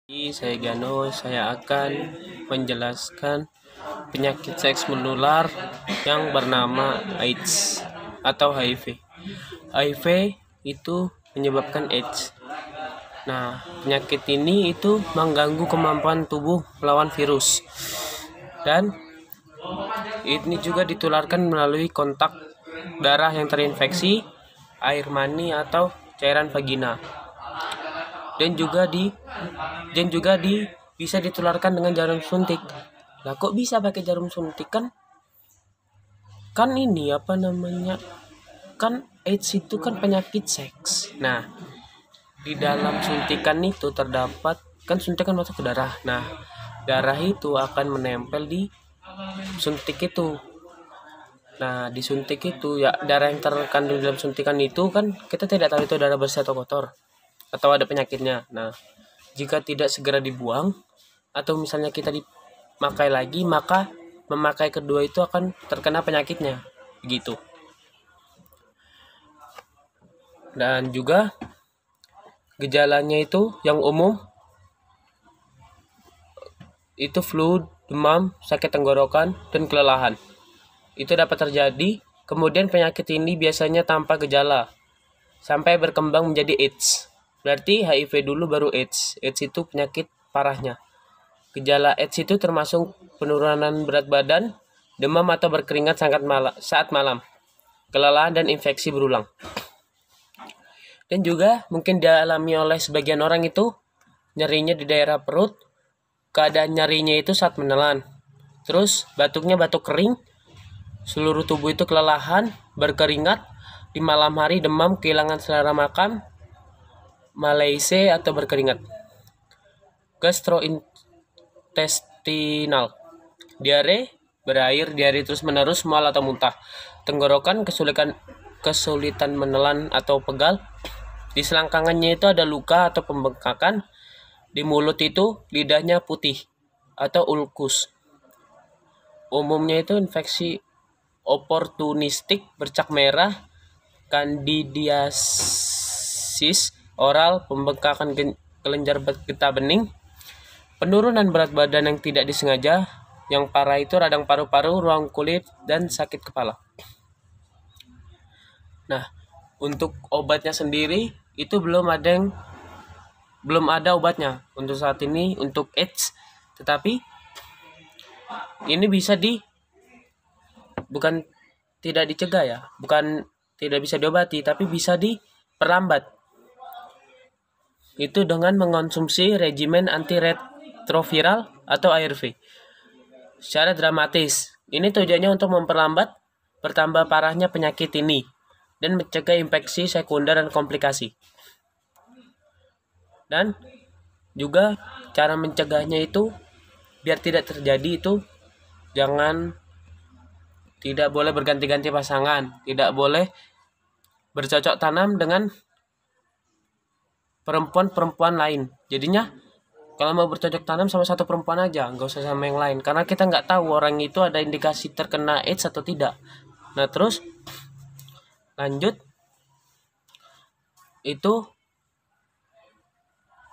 Saya Gano, saya akan menjelaskan penyakit seks menular yang bernama AIDS atau HIV. HIV itu menyebabkan AIDS. Nah, penyakit ini itu mengganggu kemampuan tubuh melawan virus. Dan ini juga ditularkan melalui kontak darah yang terinfeksi, air mani atau cairan vagina. Dan juga bisa ditularkan dengan jarum suntik. Lah kok bisa pakai jarum suntik kan? Kan ini Kan AIDS itu kan penyakit seks. Nah, di dalam suntikan itu terdapat kan suntikan masuk ke darah. Nah, darah itu akan menempel di suntik itu. Nah, di suntik itu ya darah yang terkandung dalam suntikan itu kan kita tidak tahu itu darah bersih atau kotor atau ada penyakitnya. Nah, jika tidak segera dibuang atau misalnya kita dipakai lagi, maka memakai kedua itu akan terkena penyakitnya. Begitu. Dan juga gejalanya itu yang umum itu flu, demam, sakit tenggorokan, dan kelelahan. Itu dapat terjadi. Kemudian penyakit ini biasanya tanpa gejala sampai berkembang menjadi AIDS. Berarti HIV dulu baru AIDS. AIDS itu penyakit parahnya. Gejala AIDS itu termasuk penurunan berat badan, demam atau berkeringat saat malam, kelelahan dan infeksi berulang. Dan juga mungkin dialami oleh sebagian orang itu nyerinya di daerah perut. Keadaan nyerinya itu saat menelan. Terus batuknya batuk kering, seluruh tubuh itu kelelahan, berkeringat, di malam hari demam, kehilangan selera makan, malaise atau berkeringat. Gastrointestinal, diare, berair, diare terus menerus, mual atau muntah. Tenggorokan, kesulitan menelan atau pegal. Di selangkangannya itu ada luka atau pembengkakan. Di mulut itu lidahnya putih atau ulkus. Umumnya itu infeksi oportunistik, bercak merah, kandidiasis oral, pembengkakan kelenjar getah bening, penurunan berat badan yang tidak disengaja, yang parah itu radang paru-paru, ruang kulit, dan sakit kepala. Nah, untuk obatnya sendiri itu belum ada obatnya untuk saat ini untuk AIDS, tetapi ini bisa bukan tidak dicegah ya, bukan tidak bisa diobati, tapi bisa diperlambat. Itu dengan mengonsumsi regimen antiretroviral atau ARV secara dramatis. Ini tujuannya untuk memperlambat bertambah parahnya penyakit ini dan mencegah infeksi sekunder dan komplikasi. Dan juga cara mencegahnya itu biar tidak terjadi itu tidak boleh berganti-ganti pasangan, tidak boleh bercocok tanam dengan perempuan-perempuan lain. Jadinya kalau mau bercocok tanam sama satu perempuan aja, nggak usah sama yang lain, karena kita nggak tahu orang itu ada indikasi terkena AIDS atau tidak. Nah, terus lanjut itu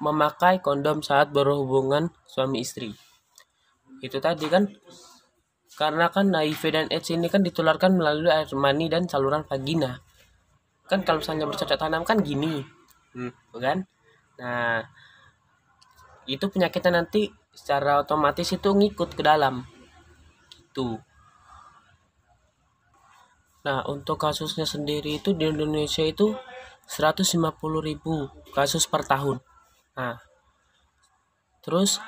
memakai kondom saat berhubungan suami istri. Itu tadi kan, karena kan HIV dan AIDS ini kan ditularkan melalui air mani dan saluran vagina. Kan kalau misalnya bercocok tanam kan gini, kan? Nah, itu penyakitnya nanti secara otomatis itu ngikut ke dalam. Tuh. Nah, untuk kasusnya sendiri itu di Indonesia itu 150.000 kasus per tahun. Nah, terus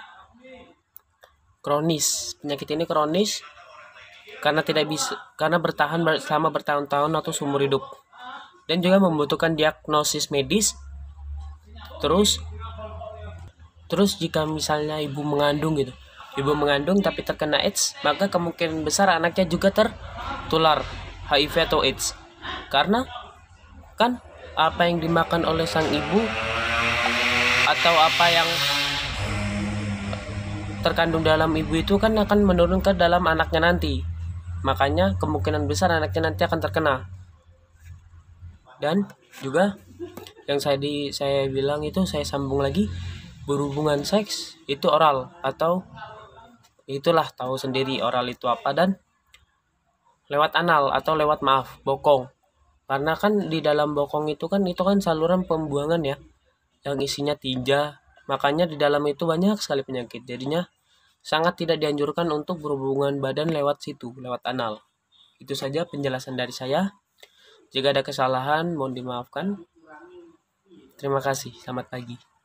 kronis. Penyakit ini kronis karena bertahan selama bertahun-tahun atau seumur hidup. Dan juga membutuhkan diagnosis medis. Terus jika misalnya ibu mengandung tapi terkena AIDS, maka kemungkinan besar anaknya juga tertular HIV atau AIDS. Karena kan apa yang dimakan oleh sang ibu atau apa yang terkandung dalam ibu itu kan akan menurun ke dalam anaknya nanti. Makanya kemungkinan besar anaknya nanti akan terkena. Dan juga yang saya bilang itu, saya sambung lagi, berhubungan seks itu oral, atau itulah tahu sendiri oral itu apa, dan lewat anal atau lewat bokong. Karena kan di dalam bokong itu kan saluran pembuangan ya, yang isinya tinja. Makanya di dalam itu banyak sekali penyakit. Jadinya sangat tidak dianjurkan untuk berhubungan badan lewat situ, lewat anal. Itu saja penjelasan dari saya. Jika ada kesalahan, mohon dimaafkan. Terima kasih. Selamat pagi.